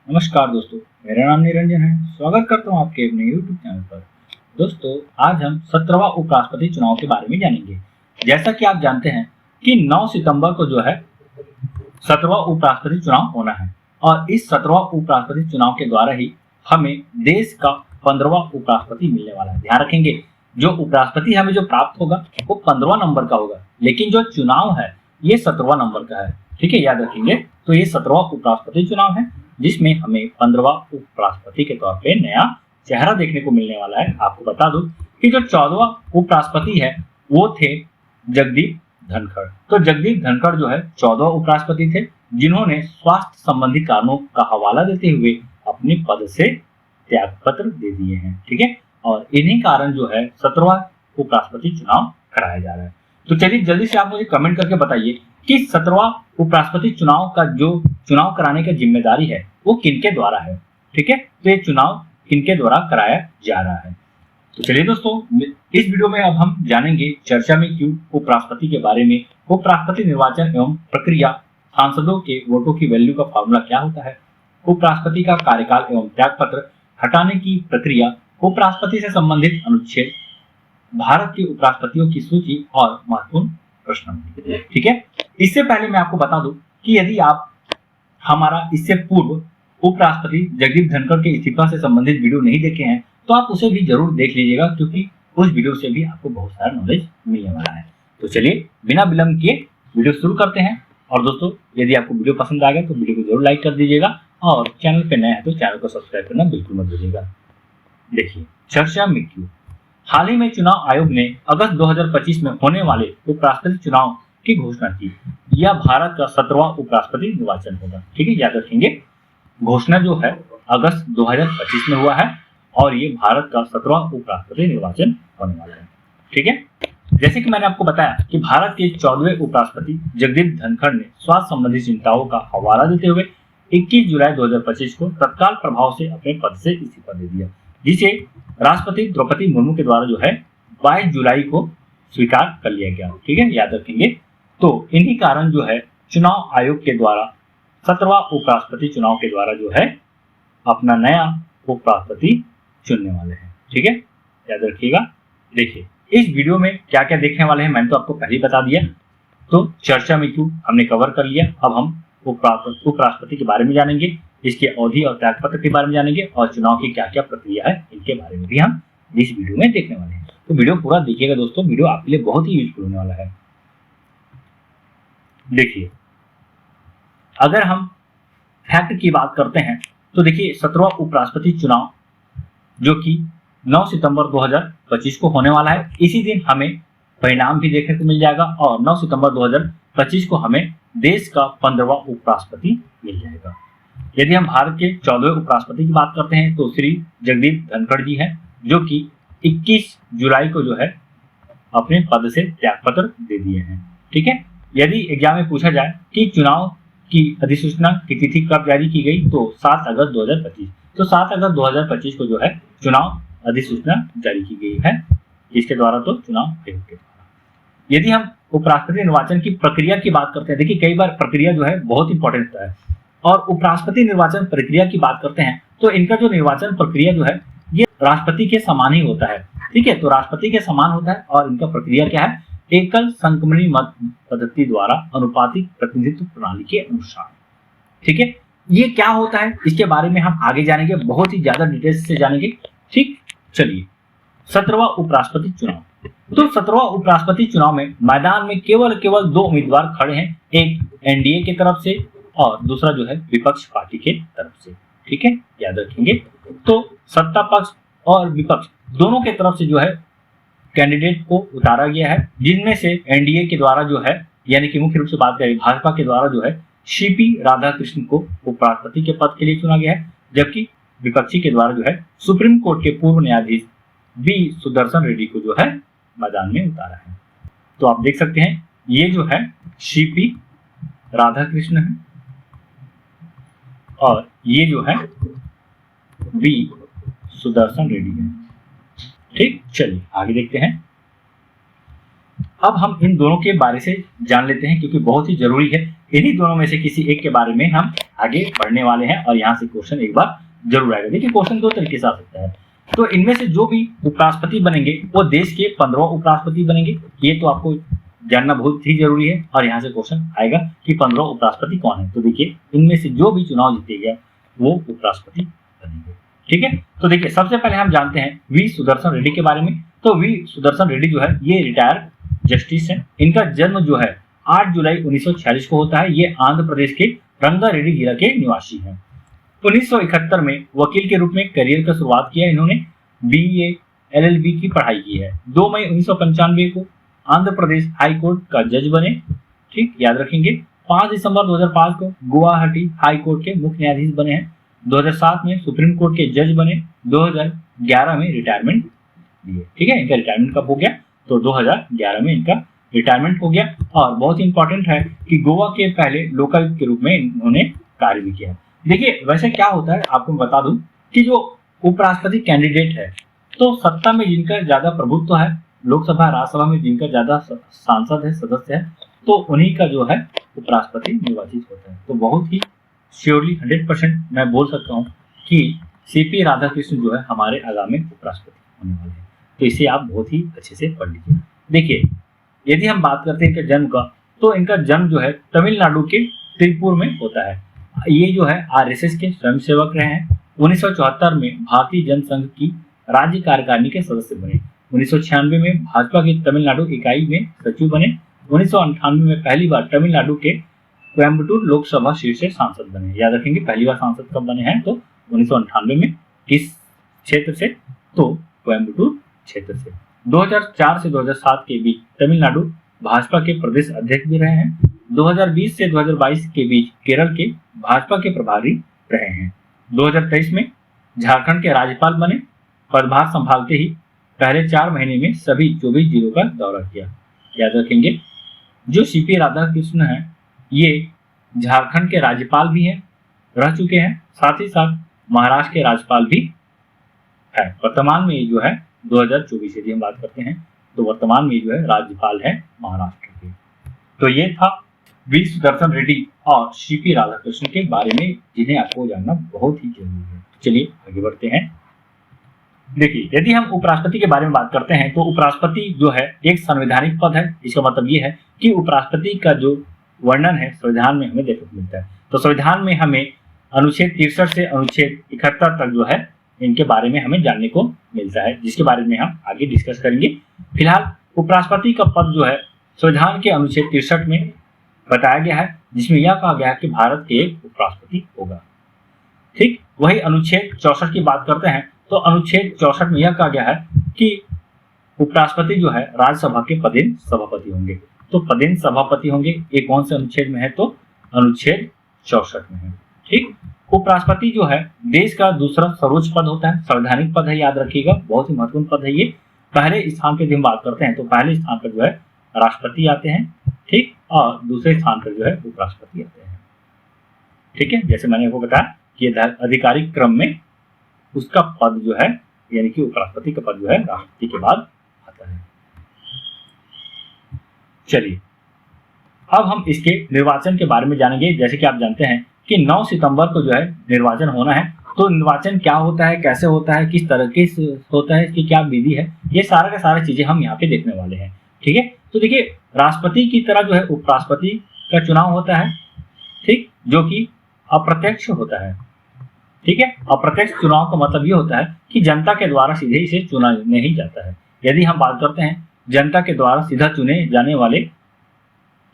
नमस्कार दोस्तों, मेरा नाम निरंजन है। स्वागत करता हूँ आपके अपने YouTube चैनल पर। दोस्तों, आज हम 17वां उपराष्ट्रपति चुनाव के बारे में जानेंगे। जैसा कि आप जानते हैं कि 9 सितंबर को जो है 17वां उपराष्ट्रपति चुनाव होना है और इस 17वां उपराष्ट्रपति चुनाव के द्वारा ही हमें देश का 15वां उपराष्ट्रपति मिलने वाला है। ध्यान रखेंगे, जो उपराष्ट्रपति हमें जो प्राप्त होगा वो 15वां नंबर का होगा, लेकिन जो चुनाव है ये 17वां नंबर का है। ठीक है, याद रखेंगे। तो ये 17वां उपराष्ट्रपति चुनाव है जिसमें हमें 15वां उपराष्ट्रपति के तौर पे नया चेहरा देखने को मिलने वाला है। आपको बता दूं कि जो 14वां उपराष्ट्रपति है वो थे जगदीप धनखड़। तो जगदीप धनखड़ जो है 14वां उपराष्ट्रपति थे, जिन्होंने स्वास्थ्य संबंधी कारणों का हवाला देते हुए अपने पद से त्यागपत्र दे दिए हैं। ठीक है, और इन्हीं कारण जो है 17वां उपराष्ट्रपति चुनाव कराया जा रहा है। तो चलिए जल्दी से आप मुझे कमेंट करके बताइए कि 17वां उपराष्ट्रपति चुनाव का जो चुनाव कराने की जिम्मेदारी है वो किनके द्वारा है। ठीक है, तो ये चुनाव किनके द्वारा कराया जा रहा है। तो चलिए दोस्तों, इस वीडियो में अब हम जानेंगे चर्चा में क्यों उपराष्ट्रपति के बारे में, उपराष्ट्रपति निर्वाचन एवं प्रक्रिया, सांसदों के वोटों की वैल्यू का फॉर्मूला क्या होता है, उपराष्ट्रपति का कार्यकाल एवं त्यागपत्र हटाने की प्रक्रिया, उपराष्ट्रपति से संबंधित अनुच्छेद, भारत के उपराष्ट्रपतियों की सूची और महत्वपूर्ण प्रश्न। ठीक है, इससे पहले मैं आपको बता दूं कि यदि आप हमारा इससे पूर्व उपराष्ट्रपति जगदीप धनखड़ के इस्तीफा से संबंधित वीडियो नहीं देखे हैं तो आप उसे भी जरूर देख लीजिएगा, क्योंकि उस वीडियो से भी आपको बहुत सारा नॉलेज मिलने वाला है। तो चलिए बिना विलंब किए वीडियो शुरू करते हैं। और दोस्तों, यदि आपको वीडियो पसंद आ गया तो वीडियो को जरूर लाइक कर दीजिएगा और चैनल पे नए हैं तो चैनल को सब्सक्राइब करना बिल्कुल मत भूलिएगा। देखिए, चर्चा में क्यों। हाल ही में चुनाव आयोग ने अगस्त 2025 में होने वाले उपराष्ट्रपति चुनाव की घोषणा की। यह भारत का 17वां उपराष्ट्रपति निर्वाचन होगा। ठीक है, याद रखेंगे, घोषणा जो है अगस्त 2025 में हुआ है और ये भारत का 17वां उपराष्ट्रपति निर्वाचन होने वाला है। ठीक है, जैसे कि मैंने आपको बताया कि भारत के 14वें उपराष्ट्रपति जगदीप धनखड़ ने स्वास्थ्य संबंधी चिंताओं का हवाला देते हुए 21 जुलाई 2025 को तत्काल प्रभाव से अपने पद से इस्तीफा दे दिया, जिसे राष्ट्रपति द्रौपदी मुर्मू के द्वारा जो है 22 जुलाई को स्वीकार कर लिया गया। ठीक है, याद रखेंगे। तो इन्हीं कारण जो है चुनाव आयोग के द्वारा 17वां उपराष्ट्रपति चुनाव के द्वारा जो है अपना नया उपराष्ट्रपति चुनने वाले हैं। ठीक है, याद रखिएगा। देखिए, इस वीडियो में क्या क्या देखने वाले हैं मैंने तो आपको पहले ही बता दिया। तो चर्चा में क्यों हमने कवर कर लिया। अब हम उपराष्ट्रपति के बारे में जानेंगे, इसके अवधि और त्यागपत्र के बारे में जानेंगे और चुनाव की क्या क्या प्रक्रिया है इनके बारे में भी हम इस वीडियो में देखने वाले हैं। तो वीडियो पूरा देखिएगा दोस्तों, वीडियो आपके लिए बहुत ही यूजफुल होने वाला है। देखिए, अगर हम फैक्ट की बात करते हैं तो देखिए 17वां उपराष्ट्रपति चुनाव जो कि 9 सितंबर 2025 को होने वाला है, इसी दिन हमें परिणाम भी देखने को मिल जाएगा और 9 सितंबर 2025 को हमें देश का 15वां उपराष्ट्रपति मिल जाएगा। यदि हम भारत के 14वें उपराष्ट्रपति की बात करते हैं तो श्री जगदीप धनखड़ जी हैं, जो कि 21 जुलाई को जो है अपने पद से त्यागपत्र दे दिए हैं। ठीक है, यदि एग्जाम में पूछा जाए कि चुनाव की अधिसूचना की तिथि कब जारी की गई तो 7 अगस्त 2025। तो 7 अगस्त 2025 को जो है चुनाव अधिसूचना जारी की गई है, इसके द्वारा तो चुनाव आयोग के द्वारा। यदि हम उपराष्ट्रपति निर्वाचन की प्रक्रिया की बात करते हैं, देखिए कई बार प्रक्रिया जो है बहुत इंपॉर्टेंट होता है और उपराष्ट्रपति निर्वाचन प्रक्रिया की बात करते हैं तो इनका जो निर्वाचन प्रक्रिया जो है ये राष्ट्रपति के समान ही होता है। ठीक है, तो राष्ट्रपति के समान होता है और इनका प्रक्रिया क्या है, एकल संक्रमणी मत पद्धति द्वारा अनुपातिक प्रतिनिधित्व प्रणाली के अनुसार। ठीक है, ये क्या होता है इसके बारे में हम आगे जानेंगे, बहुत ही ज्यादा डिटेल्स से जानेंगे। ठीक, चलिए 17वां उपराष्ट्रपति चुनाव। तो 17वां उपराष्ट्रपति चुनाव में मैदान में केवल 2 उम्मीदवार खड़े हैं, एक एनडीए की तरफ से और दूसरा जो है विपक्ष पार्टी के तरफ से। ठीक है, याद रखेंगे। तो सत्ता पक्ष और विपक्ष दोनों के तरफ से जो है कैंडिडेट को उतारा गया है, जिनमें से एनडीए के द्वारा जो है, यानी कि मुख्य रूप से बात करें भाजपा के द्वारा जो है सीपी राधाकृष्णन को उपराष्ट्रपति के पद के लिए चुना गया है, जबकि विपक्षी के द्वारा जो है सुप्रीम कोर्ट के पूर्व न्यायाधीश बी सुदर्शन रेड्डी को जो है मैदान में उतारा है। तो आप देख सकते हैं ये जो है सीपी राधाकृष्णन है और ये जो है बी सुदर्शन रेड्डी है। ठीक, चलिए आगे देखते हैं। अब हम इन दोनों के बारे से जान लेते हैं क्योंकि बहुत ही जरूरी है इन्हीं दोनों में से किसी एक के बारे में हम आगे पढ़ने वाले हैं और यहाँ से क्वेश्चन एक बार जरूर आएगा। देखिए क्वेश्चन दो तरीके से आ सकता है। तो इनमें से जो भी उपराष्ट्रपति बनेंगे वो देश के 15 उपराष्ट्रपति बनेंगे, ये तो आपको जानना बहुत ही जरूरी है। और यहाँ से क्वेश्चन आएगा कि 15 उपराष्ट्रपति कौन है। तो देखिए इनमें से जो भी चुनाव जीतेगा वो उपराष्ट्रपति बनेंगे। ठीक है, तो देखिए सबसे पहले हम जानते हैं वी सुदर्शन रेड्डी के बारे में। तो वी सुदर्शन रेड्डी जो है ये रिटायर्ड जस्टिस है। इनका जन्म जो है 8 जुलाई 1946 को होता है। ये आंध्र प्रदेश के रंगारेड्डी जिला के निवासी हैं। 1971 में वकील के रूप में करियर का शुरुआत किया इन्होंने। BA LLB की पढ़ाई की है। 2 मई 1995 को आंध्र प्रदेश हाई कोर्ट का जज बने। ठीक, याद रखेंगे। 5 दिसंबर 2005 को गुवाहाटी हाई कोर्ट के मुख्य न्यायाधीश बने हैं। 2007 में सुप्रीम कोर्ट के जज बने। 2011 में रिटायरमेंट लिए। ठीक है, इनका रिटायरमेंट कब हो गया? तो 2011 में इनका रिटायरमेंट हो गया। और बहुत ही इंपॉर्टेंट है कि गोवा के पहले लोकायुक्त के रूप में इन्होंने कार्य भी किया। देखिए वैसे क्या होता है आपको बता दूं कि जो उपराष्ट्रपति कैंडिडेट है तो सत्ता में जिनका ज्यादा प्रभुत्व है, लोकसभा राज्यसभा में जिनका ज्यादा सांसद है, सदस्य है, तो उन्हीं का जो है उपराष्ट्रपति निर्वाचित होता है। तो बहुत ही श्योरली 100% मैं बोल सकता हूँ कि CP राधाकृष्णन जो है हमारे आगामी उपराष्ट्रपति होने वाले हैं। तो इसे आप बहुत ही अच्छे से पढ़ लीजिए। देखिए यदि हम बात करते हैं इनके जन्म का, तो इनका जन्म जो है तमिलनाडु के तिरुपुर में होता है। ये जो है RSS के स्वयंसेवक रहे हैं। 1974 में भारतीय जनसंघ की राज्य कार्यकारिणी के सदस्य बने। 1996 में भाजपा की तमिलनाडु इकाई में सचिव बने। 1998 में पहली बार तमिलनाडु के कोयम्बटूर लोकसभा सीट से सांसद बने। याद रखेंगे पहली बार सांसद कब बने हैं? तो 1998 में। किस क्षेत्र से? तो कोयम्बटूर क्षेत्र से। 2004 से 2007 के बीच तमिलनाडु भाजपा के प्रदेश अध्यक्ष भी रहे हैं। 2020 से 2022 के बीच केरल के भाजपा के प्रभारी रहे हैं। 2023 में झारखंड के राज्यपाल बने। पदभार संभालते ही पहले 4 महीने में सभी 24 जिलों का दौरा किया। याद रखेंगे जो CP राधाकृष्णन है ये झारखंड के राज्यपाल भी हैं, रह चुके हैं, साथ ही साथ महाराष्ट्र के राज्यपाल भी है। वर्तमान में ये जो है 2024 यदि हम बात करते हैं तो वर्तमान में जो है राज्यपाल है महाराष्ट्र के। तो ये था वी सुदर्शन रेड्डी और CP राधाकृष्णन के बारे में जिन्हें आपको जानना बहुत ही जरूरी है। चलिए आगे बढ़ते हैं। देखिए यदि हम उपराष्ट्रपति के बारे में बात करते हैं तो उपराष्ट्रपति जो है एक संवैधानिक पद है। इसका मतलब ये है कि उपराष्ट्रपति का जो वर्णन है संविधान में हमें देखने को मिलता है। तो संविधान में हमें अनुच्छेद 63 से अनुच्छेद 71 तक जो है इनके बारे में हमें जानने को मिलता है, जिसके बारे में हम आगे डिस्कस करेंगे। फिलहाल उपराष्ट्रपति का पद जो है संविधान के अनुच्छेद 63 में बताया गया है, जिसमें यह कहा गया है कि भारत के एक उपराष्ट्रपति होगा। ठीक, वही अनुच्छेद 64 की बात करते हैं तो अनुच्छेद 64 में यह कहा गया है कि उपराष्ट्रपति जो है राज्यसभा के पदेन सभापति होंगे। तो पदेन सभापति होंगे, ये कौन से अनुच्छेद में है? तो अनुच्छेद 64 में है। ठीक, उपराष्ट्रपति जो है देश का दूसरा सर्वोच्च पद होता है, संवैधानिक पद है, याद रखिएगा, बहुत ही महत्वपूर्ण पद है ये। पहले स्थान पर हम बात करते हैं तो पहले स्थान पर जो है राष्ट्रपति आते हैं। ठीक, और दूसरे स्थान पर जो है उपराष्ट्रपति आते हैं। ठीक है, जैसे मैंने आपको बताया कि आधिकारिक क्रम में उसका पद जो है यानी कि उपराष्ट्रपति का पद जो है राष्ट्रपति के बाद आता है। चलिए अब हम इसके निर्वाचन के बारे में जानेंगे। जैसे कि आप जानते हैं कि 9 सितंबर को जो है निर्वाचन होना है। तो निर्वाचन क्या होता है, कैसे होता है, किस तरीके से होता है, इसकी क्या विधि है, ये सारा का सारा चीजें हम यहाँ पे देखने वाले हैं। ठीक है, तो देखिए राष्ट्रपति की तरह जो है उपराष्ट्रपति का चुनाव होता है। ठीक, जो कि अप्रत्यक्ष होता है। ठीक है, अप्रत्यक्ष चुनाव का मतलब ये होता है कि जनता के द्वारा सीधे इसे चुना नहीं जाता है। यदि हम बात करते हैं जनता के द्वारा सीधा चुने जाने वाले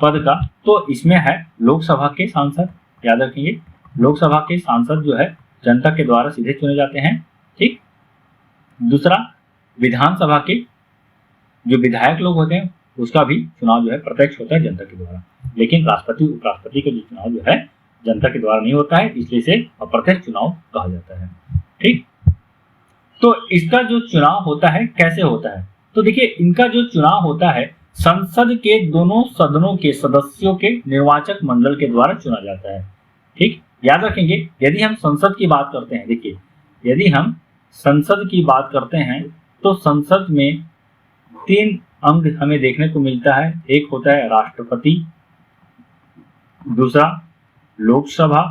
पद का, तो इसमें है लोकसभा के सांसद। याद रखेंगे लोकसभा के सांसद जो है जनता के द्वारा सीधे चुने जाते हैं। ठीक, दूसरा विधानसभा के जो विधायक लोग होते हैं उसका भी चुनाव जो है प्रत्यक्ष होता है जनता के द्वारा। लेकिन राष्ट्रपति उपराष्ट्रपति का जो चुनाव जो है जनता के द्वारा नहीं होता है, इसलिए इसे अप्रत्यक्ष चुनाव कहा जाता है। ठीक, तो इसका जो चुनाव होता है कैसे होता है? तो देखिए इनका जो चुनाव होता है संसद के दोनों सदनों के सदस्यों के निर्वाचक मंडल के द्वारा चुना जाता है। ठीक, याद रखेंगे यदि हम संसद की बात करते हैं, देखिए यदि हम संसद की बात करते हैं तो संसद में 3 अंग हमें देखने को मिलता है। एक होता है राष्ट्रपति, दूसरा लोकसभा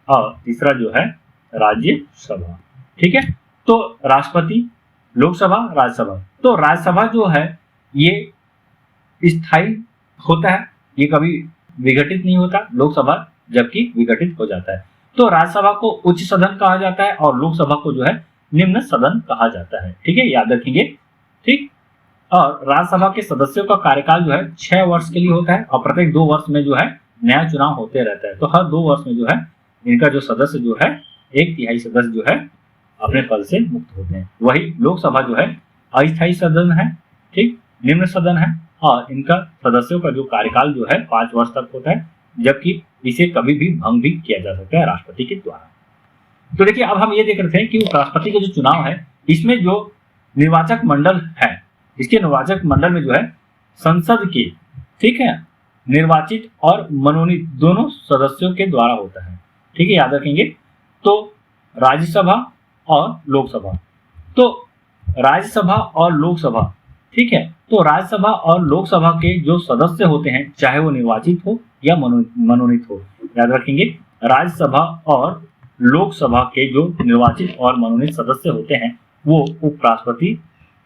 और तीसरा जो है राज्यसभा। ठीक है, तो राष्ट्रपति, लोकसभा, राज्यसभा। तो राज्यसभा जो है ये स्थायी होता है, ये कभी विघटित नहीं होता, लोकसभा जबकि विघटित हो जाता है। तो राज्यसभा को उच्च सदन कहा जाता है और लोकसभा को जो है निम्न सदन कहा जाता है। ठीक है, याद रखेंगे। ठीक, और राज्यसभा के सदस्यों का कार्यकाल जो है 6 वर्ष के लिए होता है और प्रत्येक 2 वर्ष में जो है नया चुनाव होते रहता है। तो हर 2 वर्ष में जो है इनका जो सदस्य जो है 1/3 सदस्य जो है अपने पद से मुक्त होते हैं। वही लोकसभा जो है अस्थायी सदन है, ठीक, निम्न सदन है और इनका सदस्यों का जो कार्यकाल जो है 5 वर्ष तक होता है, जबकि इसे कभी भी भंग भी किया जा सकता है राष्ट्रपति के द्वारा। तो देखिए, अब हम ये देख रहे थे कि राष्ट्रपति का जो चुनाव है इसमें जो निर्वाचक मंडल है, इसके निर्वाचक मंडल में जो है संसद के, ठीक है, निर्वाचित और मनोनीत दोनों सदस्यों के द्वारा होता है। ठीक है, याद रखेंगे। तो राज्यसभा और लोकसभा, तो राज्यसभा और लोकसभा, ठीक है, तो राज्यसभा और लोकसभा के जो सदस्य होते हैं चाहे वो निर्वाचित हो या मनोनीत हो, याद रखेंगे, राज्यसभा और लोकसभा के जो निर्वाचित और मनोनीत सदस्य होते हैं वो उपराष्ट्रपति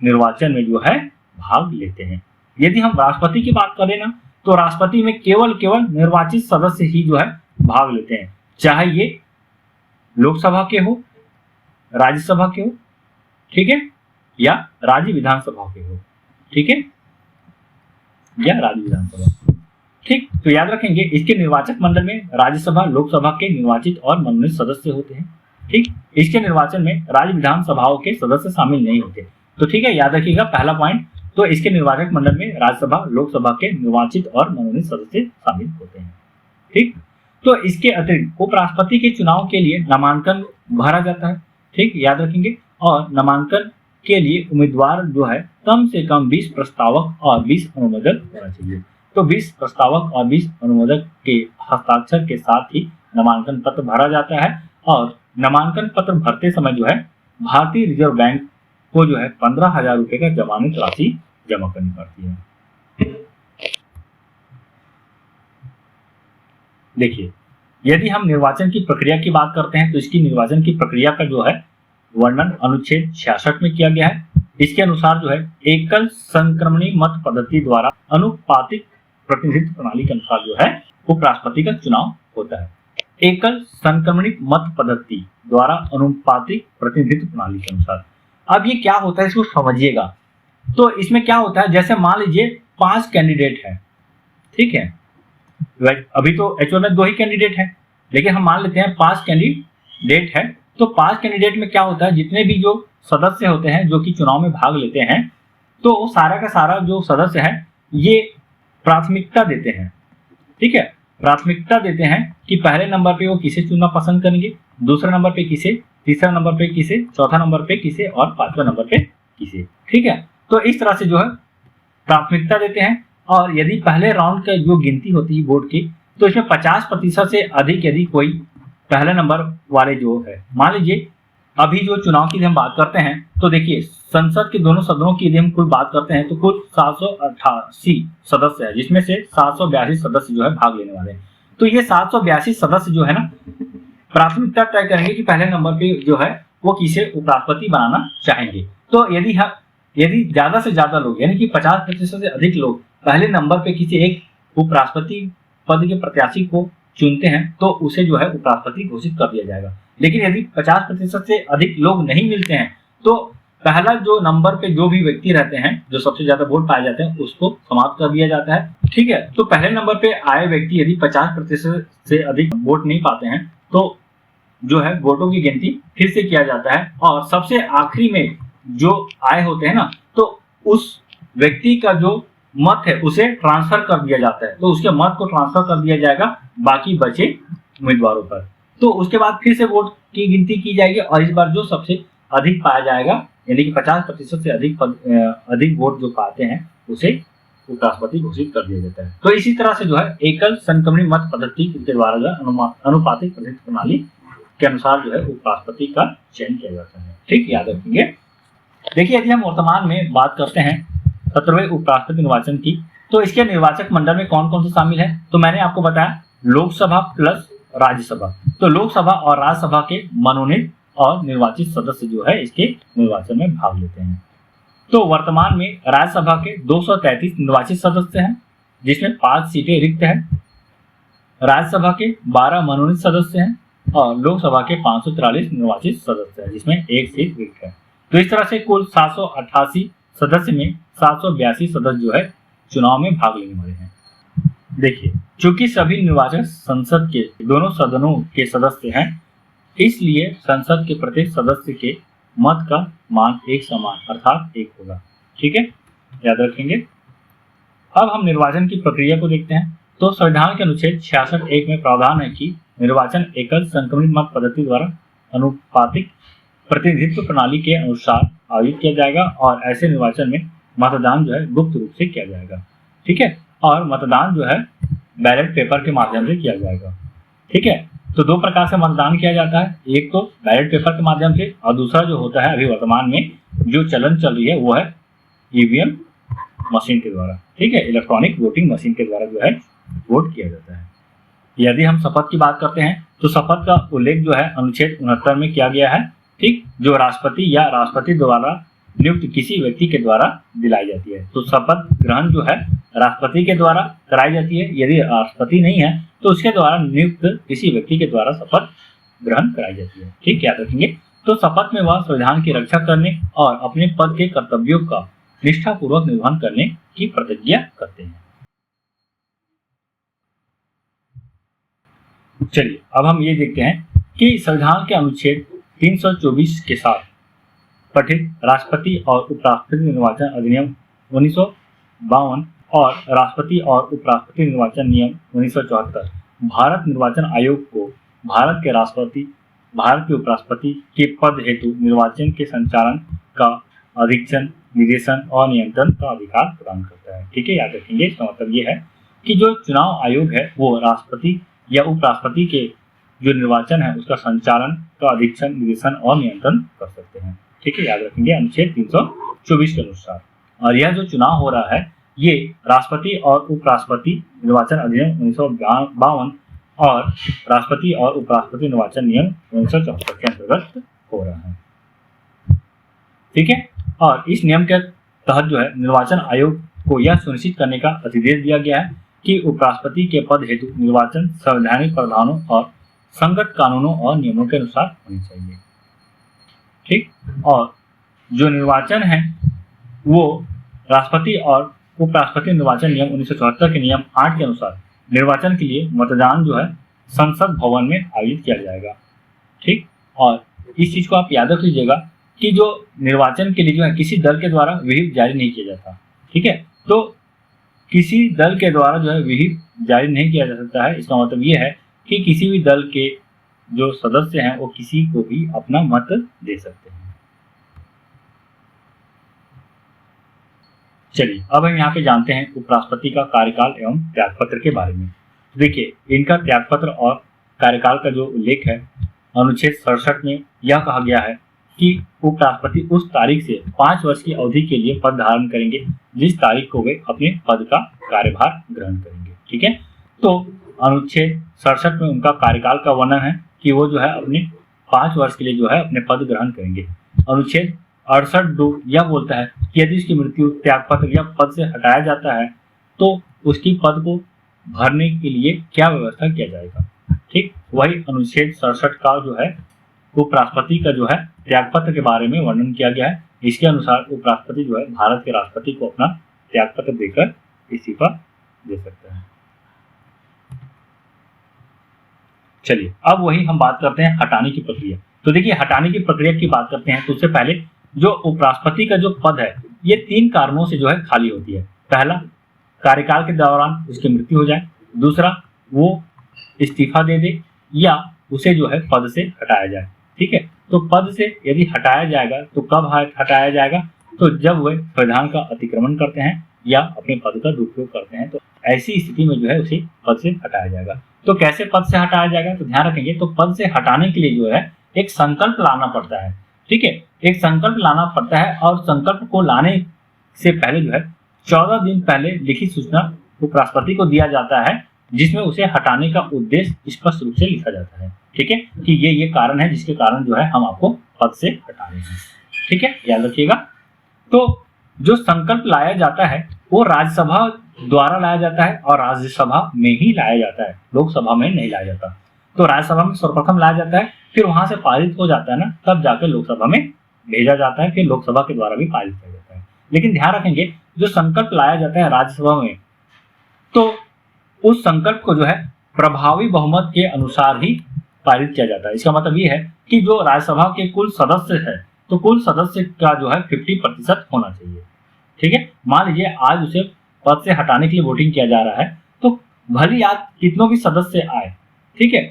निर्वाचन में जो है भाग लेते हैं। यदि हम राष्ट्रपति की बात करें ना, तो राष्ट्रपति में केवल निर्वाचित सदस्य ही जो है भाग लेते हैं, चाहे ये लोकसभा के हो, राज्यसभा के हो, ठीक है, या राज्य विधानसभा के हो, ठीक है, या राज्य विधानसभा। ठीक, तो याद रखेंगे इसके निर्वाचक मंडल में राज्यसभा, लोकसभा के निर्वाचित और मनोनीत सदस्य होते हैं। ठीक, इसके निर्वाचन में राज्य विधानसभाओं के सदस्य शामिल नहीं होते। तो ठीक है, याद रखिएगा पहला पॉइंट, तो इसके निर्वाचक मंडल में राज्यसभा, लोकसभा के निर्वाचित और मनोनीत सदस्य शामिल होते हैं। ठीक, तो इसके अतिरिक्त उपराष्ट्रपति के चुनाव के लिए नामांकन भरा जाता है। ठीक, याद रखेंगे, और नामांकन के लिए उम्मीदवार जो है कम से कम 20 प्रस्तावक और 20 अनुमोदक होना चाहिए। तो 20 प्रस्तावक और 20 अनुमोदक के हस्ताक्षर के साथ ही नामांकन पत्र भरा जाता है और नामांकन पत्र भरते समय जो है भारतीय रिजर्व बैंक को जो है 15,000 रुपए का जमानत राशि जमा करनी पड़ती है। देखिए, यदि हम निर्वाचन की प्रक्रिया की बात करते हैं तो इसकी निर्वाचन की प्रक्रिया का जो है वर्णन अनुच्छेद 66 में किया गया है। इसके अनुसार जो है एकल संक्रमणी मत पद्धति द्वारा अनुपातिक प्रतिनिधित्व प्रणाली के अनुसार जो है उपराष्ट्रपति का चुनाव होता है। एकल संक्रमणित मत पद्धति द्वारा अनुपातिक प्रतिनिधित्व प्रणाली के अनुसार। अब ये क्या होता है इसको समझिएगा। तो इसमें क्या होता है, जैसे मान लीजिए 5 कैंडिडेट है, ठीक है, अभी तो एक्चुअल में 2 ही कैंडिडेट है, लेकिन हम मान लेते हैं 5 कैंडिडेट है। तो 5 कैंडिडेट में क्या होता है, जितने भी जो सदस्य होते हैं जो कि चुनाव में भाग लेते हैं, तो सारा का सारा जो सदस्य है ये प्राथमिकता देते हैं। ठीक है, प्राथमिकता देते हैं कि पहले नंबर पे वो किसे चुनना पसंद करेंगे, दूसरे नंबर पे किसे, तीसरा नंबर पे किसे, चौथा नंबर पे किसे और 5वां नंबर पे किसे। ठीक है, तो इस तरह से जो है प्राथमिकता देते हैं। और यदि पहले राउंड का जो गिनती होती है वोट की, तो इसमें 50% से अधिक यदि कोई पहले नंबर वाले जो है, मान लीजिए अभी जो चुनाव की हम बात करते हैं, तो देखिए संसद के दोनों सदनों की यदि हम कुल बात करते हैं तो कुल 788 सदस्य है, जिसमें से 782 सदस्य जो है भाग लेने वाले हैं। तो ये 782 सदस्य जो है ना प्राथमिकता तय करेंगे कि पहले नंबर पे जो है वो किसे उपराष्ट्रपति बनाना चाहेंगे। तो यदि ज्यादा से ज्यादा लोग यानी कि 50% से अधिक लोग पहले नंबर पे किसी एक उपराष्ट्रपति पद के प्रत्याशी को चुनते हैं तो उसे जो है उपराष्ट्रपति घोषित कर दिया जाएगा। लेकिन यदि 50% से अधिक लोग नहीं मिलते हैं तो पहला जो नंबर पे जो भी व्यक्ति रहते हैं, जो सबसे ज्यादा वोट पाए जाते हैं, उसको समाप्त कर दिया जाता है। ठीक है, तो पहले नंबर पे आए व्यक्ति यदि 50% से अधिक वोट नहीं पाते हैं तो जो है वोटों की गिनती फिर से किया जाता है और सबसे आखिरी में जो आए होते हैं ना, तो उस व्यक्ति का जो मत है उसे ट्रांसफर कर दिया जाता है। तो उसके मत को ट्रांसफर कर दिया जाएगा बाकी बचे उम्मीदवारों पर। तो उसके बाद फिर से वोट की गिनती की जाएगी और इस बार जो सबसे अधिक पाया जाएगा यानी कि 50% से अधिक वोट जो पाते हैं उसे उपराष्ट्रपति घोषित कर दिया जाता है। तो इसी तरह से जो है एकल संक्रमणी मत पद्धति के द्वारा अनुपातिक प्रतिनिधित्व प्रणाली के अनुसार जो है उपराष्ट्रपति का चयन किया जाता है। ठीक, याद रखेंगे। देखिए, यदि हम वर्तमान में बात करते हैं 17वें उपराष्ट्रपति निर्वाचन की, तो इसके निर्वाचक मंडल में कौन कौन से शामिल है, तो मैंने आपको बताया लोकसभा प्लस राज्यसभा। तो लोकसभा और राज्यसभा के मनोनीत और निर्वाचित सदस्य जो है इसके निर्वाचन में भाग लेते हैं। तो वर्तमान में राज्यसभा के 233 निर्वाचित सदस्य हैं, जिसमें 5 सीटें रिक्त हैं। राज्यसभा के 12 मनोनीत सदस्य हैं और लोकसभा के 543 निर्वाचित सदस्य हैं, जिसमें 1 सीट रिक्त है। तो इस तरह से कुल 788 सदस्य में 782 सदस्य जो है चुनाव में भाग लेने वाले हैं। देखिए, चूंकि सभी निर्वाचक संसद के दोनों सदनों के सदस्य हैं, इसलिए संसद के प्रत्येक सदस्य के मत का मान एक समान अर्थात 1 होगा। ठीक है, याद रखेंगे। अब हम निर्वाचन की प्रक्रिया को देखते हैं। तो संविधान के अनुच्छेद 66(1) में प्रावधान है कि निर्वाचन एकल संक्रमित मत पद्धति द्वारा अनुपातिक प्रतिनिधित्व प्रणाली के अनुसार आयोजित किया जाएगा और ऐसे निर्वाचन में मतदान जो है गुप्त रूप से किया जाएगा। ठीक है, और मतदान जो है बैलेट पेपर के माध्यम से किया जाएगा। ठीक है, तो 2 प्रकार से मतदान किया जाता है, एक तो बैलेट पेपर के माध्यम से और दूसरा जो होता है अभी वर्तमान में जो चलन चल रही है वो है ईवीएम मशीन के द्वारा। ठीक है, इलेक्ट्रॉनिक वोटिंग मशीन के द्वारा जो है वोट किया जाता है। यदि हम शपथ की बात करते हैं तो शपथ का उल्लेख जो है अनुच्छेद 69 में किया गया है। ठीक, जो राष्ट्रपति या राष्ट्रपति द्वारा नियुक्त किसी व्यक्ति के द्वारा दिलाई जाती है। तो शपथ ग्रहण जो है राष्ट्रपति के द्वारा कराई जाती है। यदि राष्ट्रपति नहीं है तो उसके द्वारा नियुक्त किसी व्यक्ति के द्वारा शपथ ग्रहण कराई जाती है। ठीक, याद रखेंगे। तो शपथ में वह संविधान की रक्षा करने और अपने पद के कर्तव्यों का निष्ठापूर्वक निर्वहन करने की प्रतिज्ञा करते हैं। चलिए, अब हम ये देखते हैं कि संविधान के अनुच्छेद 324 के साथ पठित राष्ट्रपति और उपराष्ट्रपति निर्वाचन अधिनियम 1952 और राष्ट्रपति और उपराष्ट्रपति निर्वाचन नियम 1974 भारत निर्वाचन आयोग को भारत के राष्ट्रपति, भारत के उपराष्ट्रपति के पद हेतु निर्वाचन के संचालन का अधीक्षण, निर्देशन और नियंत्रण का अधिकार प्रदान करता है। ठीक है, याद रखेंगे। इसका मतलब ये है कि जो चुनाव आयोग है वो राष्ट्रपति या उपराष्ट्रपति के जो निर्वाचन है उसका संचालन का अधीक्षण, निर्देशन और नियंत्रण कर सकते हैं। ठीक है, याद रखेंगे अनुच्छेद 324 के अनुसार। और यह जो चुनाव हो रहा है ये राष्ट्रपति और उपराष्ट्रपति निर्वाचन अधिनियम 1952 और राष्ट्रपति और उपराष्ट्रपति निर्वाचन नियम 1974 के अंतर्गत हो रहा है। ठीक है, और इस नियम के तहत जो है निर्वाचन आयोग को यह सुनिश्चित करने का अधिदेश दिया गया है कि उपराष्ट्रपति के पद हेतु निर्वाचन संवैधानिक प्रावधानों और संगत कानूनों और नियमों के अनुसार होनी चाहिए। ठीक, और जो निर्वाचन है वो राष्ट्रपति और उपराष्ट्रपति निर्वाचन नियम 1974 के नियम 8 के अनुसार निर्वाचन के लिए मतदान जो है संसद भवन में आयोजित किया जाएगा। ठीक, और इस चीज को आप याद रख लीजिएगा कि जो निर्वाचन के लिए जो है किसी दल के द्वारा विहिप जारी नहीं किया जाता। ठीक है, तो किसी दल के द्वारा जो है विहिप जारी नहीं किया जा सकता है। इसका मतलब ये है कि किसी भी दल के जो सदस्य हैं वो किसी को भी अपना मत दे सकते हैं। चलिए, अब हम यहाँ पे जानते हैं उपराष्ट्रपति का कार्यकाल एवं त्यागपत्र के बारे में। देखिए, इनका त्यागपत्र और कार्यकाल का जो उल्लेख है अनुच्छेद 67 में यह कहा गया है कि उपराष्ट्रपति उस तारीख से 5 वर्ष की अवधि के लिए पद धारण करेंगे जिस तारीख को वे अपने पद का कार्यभार ग्रहण करेंगे। ठीक है, तो अनुच्छेद 67 में उनका कार्यकाल का वर्णन है कि वो जो है अपने 5 वर्ष के लिए जो है अपने पद ग्रहण करेंगे। अनुच्छेद 68(2) यह बोलता है कि यदि उसकी मृत्यु, त्यागपत्र या पद से हटाया जाता है तो उसकी पद को भरने के लिए क्या व्यवस्था किया जाएगा। ठीक, वही अनुच्छेद 67 का जो है उपराष्ट्रपति का जो है त्यागपत्र के बारे में वर्णन किया गया है। इसके अनुसार उपराष्ट्रपति जो है भारत के राष्ट्रपति को अपना त्यागपत्र देकर इस्तीफा दे सकता है। चलिए, अब वही हम बात करते हैं हटाने की प्रक्रिया। तो देखिए, हटाने की प्रक्रिया की बात करते हैं तो उससे पहले जो उपराष्ट्रपति का जो पद है ये 3 कारणों से जो है खाली होती है। पहला, कार्यकाल के दौरान उसकी मृत्यु हो जाए। दूसरा, वो इस्तीफा दे दे या उसे जो है पद से हटाया जाए। ठीक है, तो पद से यदि हटाया जाएगा तो कब हटाया जाएगा, तो जब वे संविधान का अतिक्रमण करते हैं या अपने पद का दुरुपयोग करते हैं, तो ऐसी स्थिति में जो है उसे पद से हटाया जाएगा। तो कैसे पद से हटाया जाएगा, तो ध्यान रखेंगे, तो पद से हटाने के लिए जो है एक संकल्प लाना पड़ता है। ठीक है, एक संकल्प लाना पड़ता है और संकल्प को लाने से पहले जो है 14 दिन पहले लिखित सूचना उपराष्ट्रपति को दिया जाता है जिसमें उसे हटाने का उद्देश्य स्पष्ट रूप से लिखा जाता है। ठीक है, कि ये कारण है जिसके कारण जो है हम आपको पद से हटा रहे हैं। ठीक है, याद रखिएगा। तो जो संकल्प लाया जाता है वो राज्यसभा द्वारा लाया जाता है और राज्यसभा में ही लाया जाता है, लोकसभा में नहीं लाया जाता। तो राज्यसभा में सर्वप्रथम लाया जाता है, फिर वहां से पारित हो जाता है ना, तब जाकर लोकसभा में भेजा जाता है, फिर लोकसभा के द्वारा भी पारित किया जाता है। लेकिन ध्यान रखेंगे, जो संकल्प लाया जाता है राज्यसभा में, तो उस संकल्प को जो है प्रभावी बहुमत के अनुसार ही पारित किया जाता है। इसका मतलब ये है कि जो राज्यसभा के कुल सदस्य है, तो कुल सदस्य का जो है 50% होना चाहिए। ठीक है, मान लीजिए आज उसे पद से हटाने के लिए वोटिंग किया जा रहा है, तो भले आज कितनों भी सदस्य आए, ठीक है,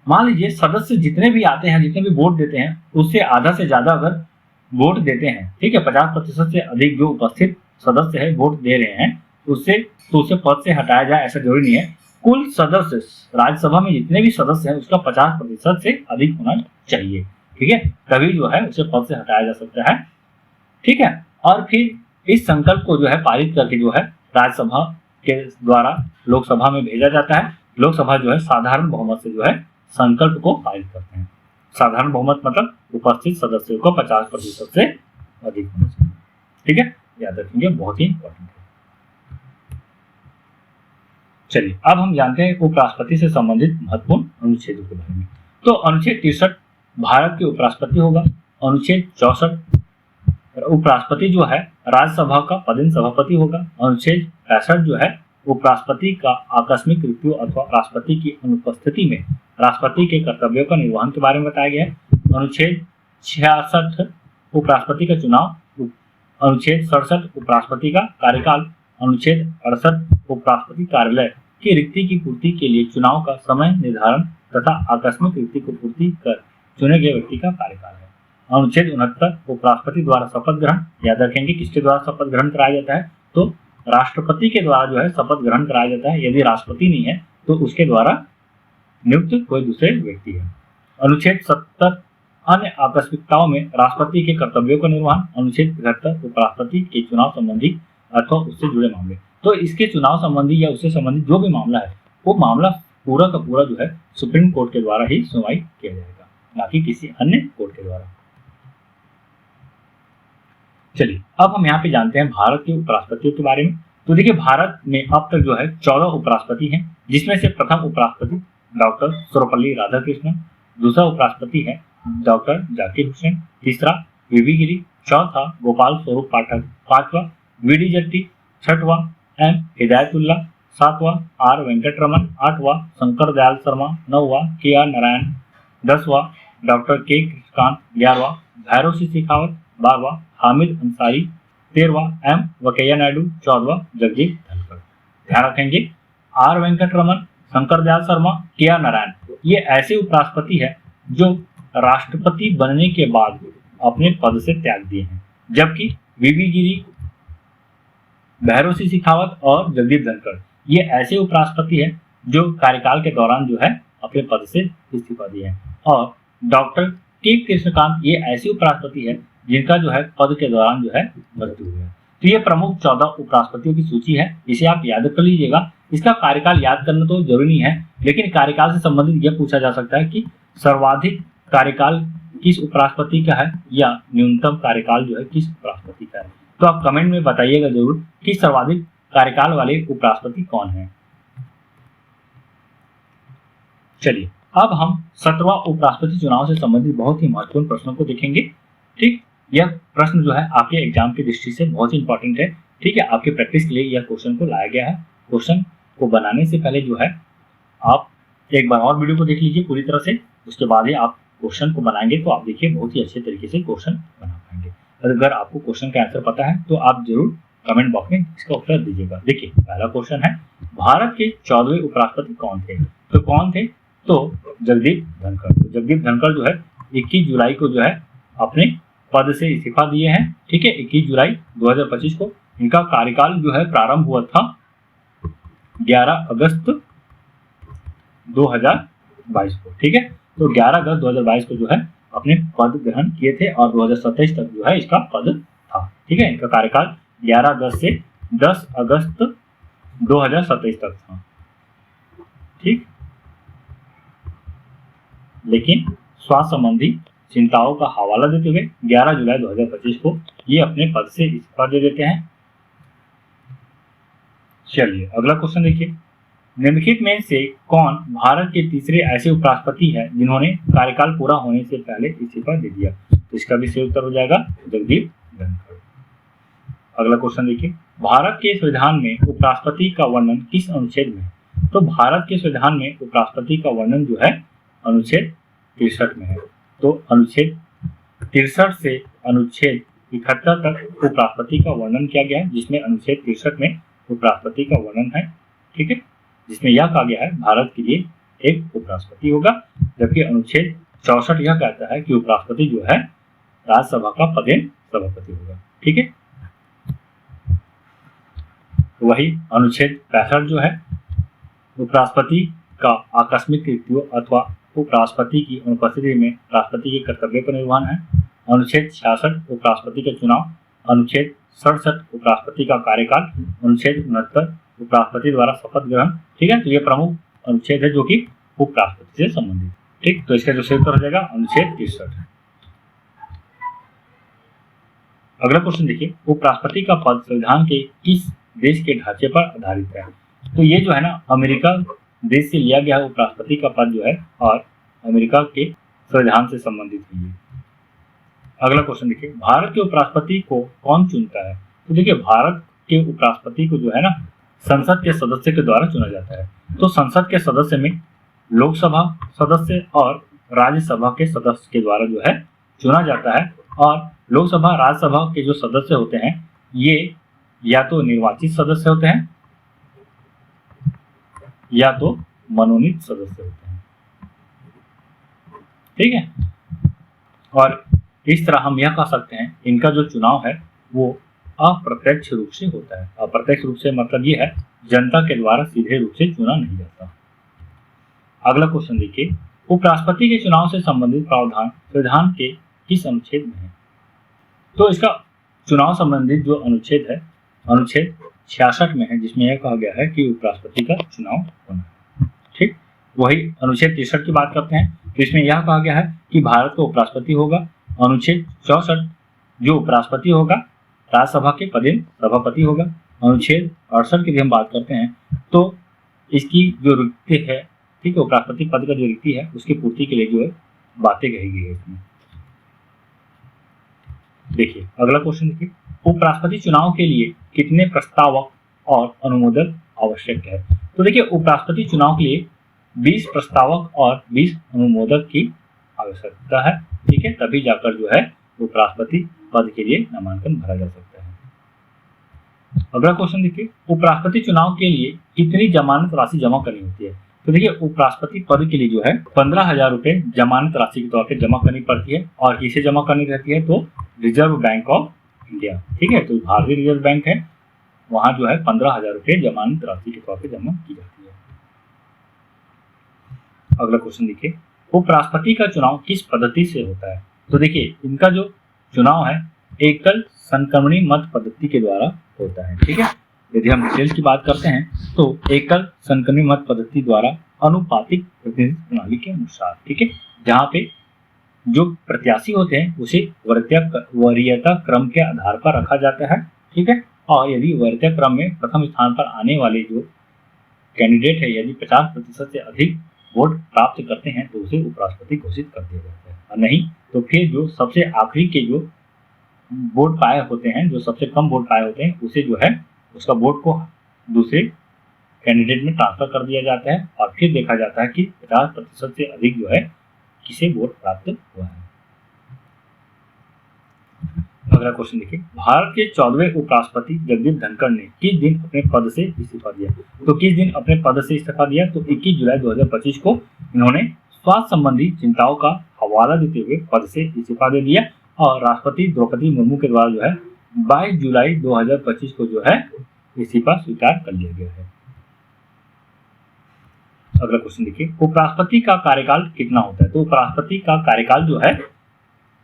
मान लीजिए सदस्य जितने भी आते हैं, जितने भी वोट देते हैं, उससे आधा से ज्यादा अगर वोट देते हैं, ठीक है, 50% से अधिक जो उपस्थित सदस्य है वोट दे रहे हैं, उससे तो उसे पद से हटाया जाए ऐसा जरूरी नहीं है। कुल सदस्य राज्यसभा में जितने भी सदस्य हैं उसका 50% से अधिक होना चाहिए। ठीक है, तभी जो है उसे पद से हटाया जा सकता है। ठीक है, और फिर इस संकल्प को जो है पारित करके जो है राज्यसभा के द्वारा लोकसभा में भेजा जाता है। लोकसभा जो है साधारण बहुमत से जो है संकल्प को पारित करते हैं। साधारण बहुमत मतलब उपस्थित सदस्यों को 50% से अधिक होना चाहिए। ठीक है, याद रखेंगे, बहुत ही इंपॉर्टेंट है। चलिए अब हम जानते हैं उपराष्ट्रपति से संबंधित महत्वपूर्ण अनुच्छेदों के बारे में। तो अनुच्छेद 63 भारत के उपराष्ट्रपति होगा। अनुच्छेद 64 उपराष्ट्रपति जो है राज्यसभा का पदेन सभापति होगा। अनुच्छेद 65 जो है उपराष्ट्रपति का आकस्मिक मृत्यु अथवा राष्ट्रपति की अनुपस्थिति में राष्ट्रपति के कर्तव्यों का निर्वहन के बारे में बताया गया है। अनुच्छेद 66 उपराष्ट्रपति का चुनाव। अनुच्छेद 67 उपराष्ट्रपति का कार्यकाल। अनुच्छेद 68 उपराष्ट्रपति कार्यालय की रिक्ति की पूर्ति के लिए चुनाव का समय निर्धारण तथा आकस्मिक रिक्ति को पूर्ति कर चुने गए व्यक्ति का कार्यकाल है। अनुच्छेद 69 उपराष्ट्रपति द्वारा शपथ ग्रहण। याद रखेंगे किसके द्वारा शपथ ग्रहण कराया जाता है, तो राष्ट्रपति के द्वारा जो है शपथ ग्रहण कराया जाता है। यदि राष्ट्रपति नहीं है तो उसके द्वारा नियुक्त कोई दूसरे व्यक्ति है। अनुच्छेद 70 अन्य आकस्मिकताओं में राष्ट्रपति के कर्तव्यों का निर्वहन। अनुच्छेद 73 उपराष्ट्रपति के चुनाव संबंधी अथवा उससे जुड़े मामले। तो इसके चुनाव संबंधी या उससे संबंधित जो भी मामला है वो मामला पूरा का पूरा जो है सुप्रीम कोर्ट के द्वारा ही सुनवाई किया जाएगा, ना कि किसी अन्य कोर्ट के द्वारा। चलिए अब हम यहाँ पे जानते हैं भारत के उपराष्ट्रपतियों के बारे में। तो देखिए भारत में अब तक जो है 14 उपराष्ट्रपति हैं, जिसमें से प्रथम उपराष्ट्रपति डॉक्टर सर्वपल्ली राधाकृष्णन, दूसरा उपराष्ट्रपति है डॉक्टर जाकिर हुसैन, तीसरा वीवी गिरी, चौथा गोपाल स्वरूप पाठक, पांचवा वीडी जट्टी, छठवां एम हिदायतुल्ला, सातवां आर वेंकट रमन, आठवां शंकर दयाल शर्मा, नौवां के आर नारायण, 10वां डॉक्टर के कृष्णकांत, 11वां भैरव सिंह शेखावत, 12वां हामिद अंसारी, 13वां एम वकैया नायडू, 14वां जगदीप धनखड़। ध्यान रखेंगे आर वेंकट रमन, शंकर दयाल शर्मा, के आर नारायण ये ऐसे उपराष्ट्रपति है जो राष्ट्रपति बनने के बाद अपने पद से त्याग दिए हैं, जबकि वीवी गिरी, भैरव सिंह शेखावत और जगदीप धनखड़ ये ऐसे उपराष्ट्रपति है जो कार्यकाल के दौरान जो है अपने पद से इस्तीफा दिए हैं, और डॉक्टर के कृष्णकांत ये ऐसे उपराष्ट्रपति है जिनका जो है पद के दौरान जो है मृत्यु हुई है। तो ये प्रमुख 14 उपराष्ट्रपतियों की सूची है, इसे आप याद कर लीजिएगा। इसका कार्यकाल याद करना तो जरूरी नहीं है, लेकिन कार्यकाल से संबंधित यह पूछा जा सकता है कि सर्वाधिक कार्यकाल किस उपराष्ट्रपति का है या न्यूनतम कार्यकाल जो है किस उपराष्ट्रपति का है। तो आप कमेंट में बताइएगा जरूर कि सर्वाधिक कार्यकाल वाले उपराष्ट्रपति कौन है। चलिए अब हम 17वां उपराष्ट्रपति चुनाव से संबंधित बहुत ही महत्वपूर्ण प्रश्नों को देखेंगे। ठीक, यह प्रश्न जो है आपके एग्जाम की दृष्टि से बहुत ही इंपॉर्टेंट है। ठीक है, आपके प्रैक्टिस के लिए यह क्वेश्चन को लाया गया है। क्वेश्चन को बनाने से पहले जो है आप एक बार और वीडियो को देख लीजिए पूरी तरह से, उसके बाद ही आप क्वेश्चन को बनाएंगे तो आप देखिए बहुत ही अच्छे तरीके से क्वेश्चन बना पाएंगे। अगर आपको क्वेश्चन का आंसर पता है तो आप जरूर कमेंट बॉक्स में इसका उत्तर दीजिएगा। देखिए पहला क्वेश्चन है भारत के 14वें उपराष्ट्रपति कौन थे। तो कौन थे, तो जगदीप धनखड़। तो जगदीप धनखड़ जो है 21 जुलाई को जो है अपने पद से इस्तीफा दिए हैं। ठीक है, 21 जुलाई 2025 को इनका कार्यकाल जो है प्रारंभ हुआ था 11 अगस्त 2022 को। ठीक है, तो 11 अगस्त 2022 को जो है अपने पद ग्रहण किए थे और 2027 तक जो है इसका पद था। ठीक है, इनका कार्यकाल 11 अगस्त से 10 अगस्त 2027 तक था। ठीक। लेकिन स्वास्थ्य संबंधी चिंताओं का हवाला देते हुए 11 जुलाई 2025 को ये अपने पद से इस्तीफा दे देते हैं। चलिए अगला क्वेश्चन देखिए, निम्नलिखित में से कौन भारत के तीसरे ऐसे उपराष्ट्रपति हैं जिन्होंने कार्यकाल पूरा होने से पहले इस्तीफा दे दिया? तो इसका भी सही उत्तर हो जाएगा जगदीप धनखड़। अगला क्वेश्चन देखिए, भारत के संविधान में उपराष्ट्रपति का वर्णन किस अनुच्छेद में है? तो भारत के संविधान में उपराष्ट्रपति का वर्णन जो है अनुच्छेद 63 में है। तो अनुच्छेद 63 से अनुच्छेद 71 तक उपराष्ट्रपति का वर्णन किया गया है, जिसमें अनुच्छेद 63 में उपराष्ट्रपति का वर्णन है, ठीक है, जिसमें यह कहा गया है भारत के लिए एक उपराष्ट्रपति होगा, जबकि अनुच्छेद 64 यह कहता है कि उपराष्ट्रपति जो है राज्यसभा का पदेन सभापति होगा, ठीक है। वही अनुच्छेद 65 जो है उपराष्ट्रपति का आकस्मिक मृत्यु अथवा उपराष्ट्रपति की अनुपस्थिति में राष्ट्रपति के कर्तव्य पर निर्वहन है। अनुच्छेद 66 उपराष्ट्रपति का चुनाव, अनुच्छेद 67 उपराष्ट्रपति का कार्यकाल, अनुच्छेद 69 उपराष्ट्रपति द्वारा शपथ ग्रहण, ठीक है। तो ये प्रमुख अनुच्छेद है जो कि उपराष्ट्रपति से संबंधित, ठीक। तो इसका जो सही उत्तर हो जाएगा अनुच्छेद 63। अगला क्वेश्चन देखिए, उपराष्ट्रपति का पद संविधान के किस देश के ढांचे पर आधारित है? तो ये जो है ना अमेरिका देश से लिया गया उपराष्ट्रपति का पद जो है और अमेरिका के संविधान से संबंधित है। अगला क्वेश्चन देखिए, भारत के उपराष्ट्रपति को कौन चुनता है? तो देखिए भारत के उपराष्ट्रपति को जो है ना संसद के सदस्य के द्वारा चुना जाता है। तो संसद के सदस्य में लोकसभा सदस्य और राज्यसभा के सदस्य के द्वारा जो है चुना जाता है। और लोकसभा राज्यसभा के जो सदस्य होते हैं ये या तो निर्वाचित सदस्य होते हैं या तो मनोनीत सदस्य होते हैं, ठीक है। और इस तरह हम यह कह सकते हैं इनका जो चुनाव है वो अप्रत्यक्ष रूप से होता है। अप्रत्यक्ष रूप से मतलब ये है जनता के द्वारा सीधे रूप से चुना नहीं जाता। अगला क्वेश्चन देखिए, उपराष्ट्रपति के चुनाव से संबंधित प्रावधान संविधान के किस अनुच्छेद में है? तो इसका चुनाव संबंधित जो अनुच्छेद है अनुच्छेद 66 में है, जिसमें यह कहा गया है कि उपराष्ट्रपति का चुनाव होना है, ठीक। वही अनुच्छेद 63 की बात करते हैं, तो इसमें यह कहा गया है कि भारत का उपराष्ट्रपति होगा। अनुच्छेद 64 जो उपराष्ट्रपति होगा राज्यसभा के पदेन सभापति होगा। अनुच्छेद 68 की भी हम बात करते हैं तो इसकी जो रिक्ति है, ठीक है, उपराष्ट्रपति पद का जो रिक्ति है उसकी पूर्ति के लिए जो है बातें कही गई है इसमें। देखिए अगला क्वेश्चन देखिए, उपराष्ट्रपति चुनाव के लिए कितने प्रस्तावक और अनुमोदक आवश्यक है? तो देखिए उपराष्ट्रपति चुनाव के लिए 20 प्रस्तावक और 20 अनुमोदक की आवश्यकता है, ठीक है, तभी जाकर जो है उपराष्ट्रपति पद के लिए नामांकन भरा जा सकता है। अगला क्वेश्चन देखिए, उपराष्ट्रपति चुनाव के लिए कितनी जमानत राशि जमा करनी होती है? तो देखिए उपराष्ट्रपति पद के लिए जो है 15,000 रुपए जमानत राशि के तौर पर जमा करनी पड़ती है। और किसे जमा करनी रहती है? तो रिजर्व बैंक ऑफ इंडिया, ठीक है, तो भारतीय रिजर्व बैंक है वहां जो है 15,000 रुपए जमानत राशि के तौर पर जमा की जाती है। अगला क्वेश्चन देखिए, उपराष्ट्रपति का चुनाव किस पद्धति से होता है? तो देखिए इनका जो चुनाव है एकल संक्रमणी मत पद्धति के द्वारा होता है, ठीक है। यदि हम डिटेल्स की बात करते हैं तो एकल संक्रमणी मत पद्धति द्वारा अनुपातिक प्रतिनिधित्व प्रणाली के अनुसार, ठीक है, जहाँ पे जो प्रत्याशी होते हैं उसे वरीयता क्रम के आधार पर रखा जाता है, ठीक है। और यदि वरीयता क्रम में प्रथम स्थान पर आने वाले जो कैंडिडेट है यदि 50% से अधिक वोट प्राप्त करते हैं तो उसे उपराष्ट्रपति घोषित कर दिया जाता है, और नहीं तो फिर जो सबसे आखिरी के जो वोट पाए होते हैं, जो सबसे कम वोट पाए होते हैं, उसे जो है उसका वोट को दूसरे कैंडिडेट में ट्रांसफर कर दिया जाता है और फिर देखा जाता है कि 50% से अधिक जो है किसे वोट प्राप्त हुआ है। अगला क्वेश्चन देखिए, भारत के 14वें उपराष्ट्रपति जगदीप धनखड़ ने किस दिन अपने पद से इस्तीफा दिया? तो किस दिन अपने पद से इस्तीफा दिया? तो 21 जुलाई 2025 को इन्होंने स्वास्थ्य संबंधी चिंताओं का हवाला देते हुए पद से इस्तीफा दे दिया और राष्ट्रपति द्रौपदी मुर्मू के द्वारा जो है 22 जुलाई 2025 को जो है इस्तीफा स्वीकार कर लिया गया है। अगला क्वेश्चन देखिए, उपराष्ट्रपति का कार्यकाल कितना होता है? तो उपराष्ट्रपति का कार्यकाल जो है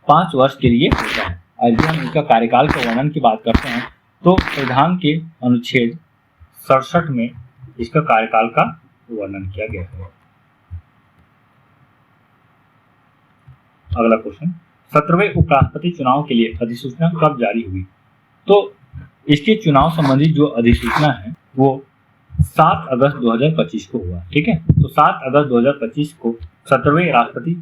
5 वर्ष के लिए होता है। यदि हम इसका कार्यकाल के वर्णन की बात करते हैं तो संविधान के अनुच्छेद 67 में इसका कार्यकाल का वर्णन किया गया है। अगला क्वेश्चन, 17वें उपराष्ट्रपति चुनाव के लिए अधिसूचना कब जारी हुई? तो इसके चुनाव संबंधी जो अधिसूचना है वो 7 अगस्त 2025 को हुआ। ठीक है, तो 7 अगस्त 2025 को 17वें राष्ट्रपति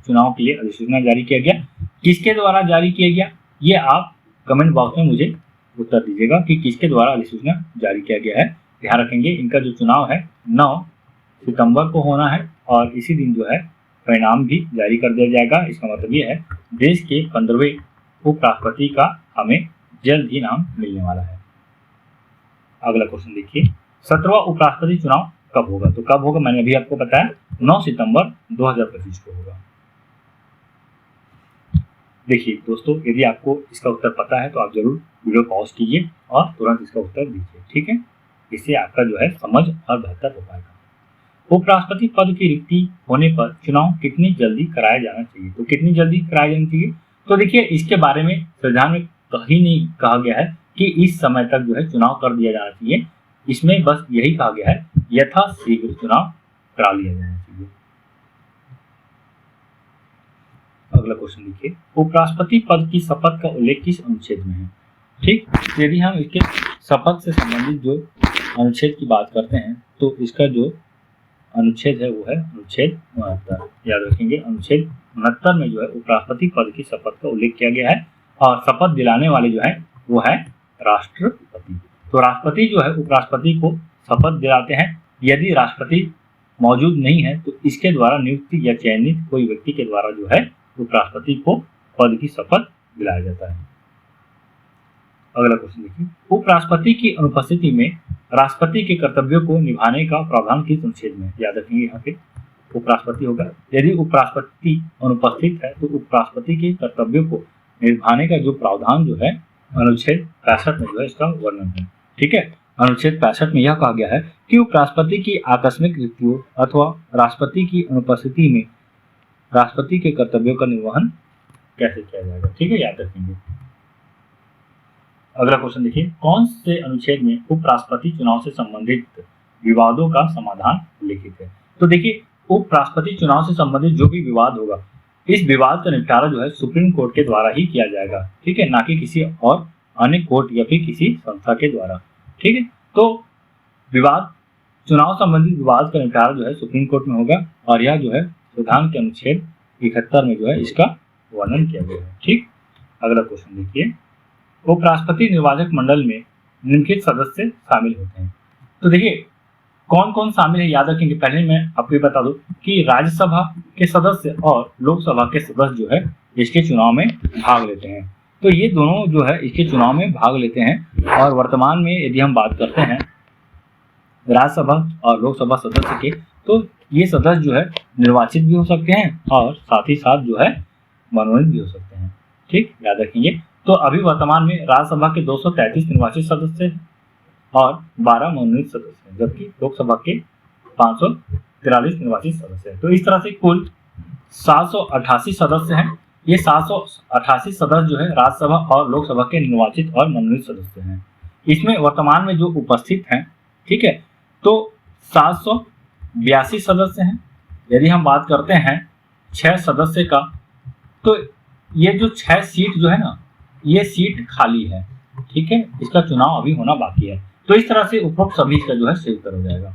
चुनाव के लिए अधिसूचना जारी किया गया। किसके द्वारा जारी किया गया, ये आप कमेंट बॉक्स में मुझे उत्तर दीजिएगा कि किसके द्वारा अधिसूचना जारी किया गया है। ध्यान रखेंगे, इनका जो चुनाव है 9 सितंबर को होना है और इसी दिन जो है परिणाम भी जारी कर दिया जाएगा। इसका मतलब ये है देश के 15वें उपराष्ट्रपति का हमें जल्द ही नाम मिलने वाला है। अगला क्वेश्चन देखिए, 17वां उपराष्ट्रपति चुनाव कब होगा? तो कब होगा मैंने अभी आपको बताया, 9 सितंबर 2025 को होगा। देखिए दोस्तों, यदि आपको इसका उत्तर पता है तो आप जरूर वीडियो पॉज कीजिए और तुरंत इसका उत्तर दीजिए। ठीक है, इससे आपका जो है समझ और बेहतर हो पाएगा। उपराष्ट्रपति पद की रिक्ति होने पर चुनाव कितनी जल्दी कराया जाना चाहिए? तो कितनी जल्दी कराया जाना चाहिए? तो देखिए, इसके बारे में संविधान में कहीं नहीं कहा गया है कि इस समय तक जो है चुनाव कर दिया जाना चाहिए। इसमें बस यही कहा गया है यथाशीघ्र चुनाव करा लिया जाना चाहिए। अगला क्वेश्चन देखिए, उपराष्ट्रपति पद की शपथ का उल्लेख किस अनुच्छेद में है? ठीक, यदि हम इसके शपथ से संबंधित जो अनुच्छेद की बात करते हैं तो इसका जो अनुच्छेद है वो है अनुच्छेद 69। याद रखेंगे, अनुच्छेद 69 में जो है उपराष्ट्रपति पद की शपथ का उल्लेख किया गया है और शपथ दिलाने वाले जो है वो है राष्ट्रपति। तो राष्ट्रपति जो है उपराष्ट्रपति को शपथ दिलाते हैं। यदि राष्ट्रपति मौजूद नहीं है तो इसके द्वारा नियुक्त या चयनित कोई व्यक्ति के द्वारा जो है उपराष्ट्रपति को पद की शपथ दिलाया जाता है। अगला क्वेश्चन देखिए, उपराष्ट्रपति की अनुपस्थिति में राष्ट्रपति के कर्तव्यों को निभाने का प्रावधान किस अनुच्छेद में? याद रखेंगे, यहाँ पे उपराष्ट्रपति होगा। यदि उपराष्ट्रपति अनुपस्थित है तो उपराष्ट्रपति के कर्तव्यों को निभाने का जो प्रावधान जो है अनुच्छेद 65 में जो है इसका वर्णन है। ठीक है, अनुच्छेद 65 में यह कहा गया है कि उपराष्ट्रपति की आकस्मिक मृत्यु अथवा राष्ट्रपति की अनुपस्थिति में राष्ट्रपति के कर्तव्यों का निर्वहन कैसे किया जाएगा। ठीक है, याद रखेंगे। अगला क्वेश्चन देखिए, कौन से अनुच्छेद में उपराष्ट्रपति चुनाव से संबंधित विवादों का समाधान उल्लेखित है? तो देखिए, उपराष्ट्रपति चुनाव से संबंधित जो भी विवाद होगा इस विवाद का निपटारा जो है सुप्रीम कोर्ट के द्वारा ही किया जाएगा। ठीक है, ना कि किसी और अन्य कोर्ट या फिर किसी संस्था के द्वारा। ठीक है, तो विवाद चुनाव संबंधित विवाद का निपटारा जो है सुप्रीम कोर्ट में होगा और यह जो है संविधान के अनुच्छेद 71 में जो है इसका वर्णन किया गया है। ठीक, अगला क्वेश्चन देखिए, उपराष्ट्रपति निर्वाचक मंडल में निम्नलिखित सदस्य शामिल होते हैं। तो देखिए, कौन कौन शामिल है याद रखेंगे। पहले मैं आपको बता दूं कि राज्यसभा के सदस्य और लोकसभा के सदस्य जो है इसके चुनाव में भाग लेते हैं। तो ये दोनों जो है इसके चुनाव में भाग लेते हैं और वर्तमान में यदि हम बात करते हैं राज्यसभा और लोकसभा सदस्य के, तो ये सदस्य जो है निर्वाचित भी हो सकते हैं और साथ ही साथ जो है मनोनीत भी हो सकते हैं। ठीक, याद रखेंगे। तो अभी वर्तमान में राज्यसभा के 233 निर्वाचित सदस्य हैं और 12 मनोनीत सदस्य हैं, जबकि लोकसभा के 543 निर्वाचित सदस्य हैं। तो इस तरह से कुल 788 सदस्य हैं। ये 788 सदस्य जो है राज्यसभा और लोकसभा के निर्वाचित और मनोनीत सदस्य हैं। इसमें वर्तमान में जो उपस्थित हैं, ठीक है, तो 782 सदस्य हैं। यदि हम बात करते हैं 6 सदस्य का, तो ये जो 6 सीट जो है ना, ये सीट खाली है। ठीक है, इसका चुनाव अभी होना बाकी है। तो इस तरह से उपरोक्त सभी का जो है सही उत्तर हो जाएगा।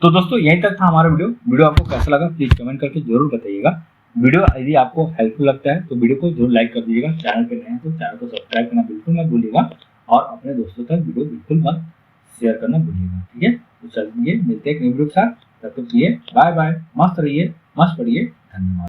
तो दोस्तों, यहीं तक था हमारा वीडियो आपको कैसा लगा प्लीज कमेंट करके जरूर बताइएगा। वीडियो यदि आपको हेल्पफुल लगता है तो वीडियो को जरूर लाइक कर दीजिएगा। चैनल पे नए हैं तो चैनल को सब्सक्राइब करना बिल्कुल मत भूलिएगा और अपने दोस्तों तक वीडियो बिल्कुल मत शेयर करना भूलिएगा। ठीक है, तो चलिए मिलते हैं एक नई वीडियो के साथ। तब तक के लिए बाय बाय, मस्त रहिए, मस्त पढ़िए, धन्यवाद।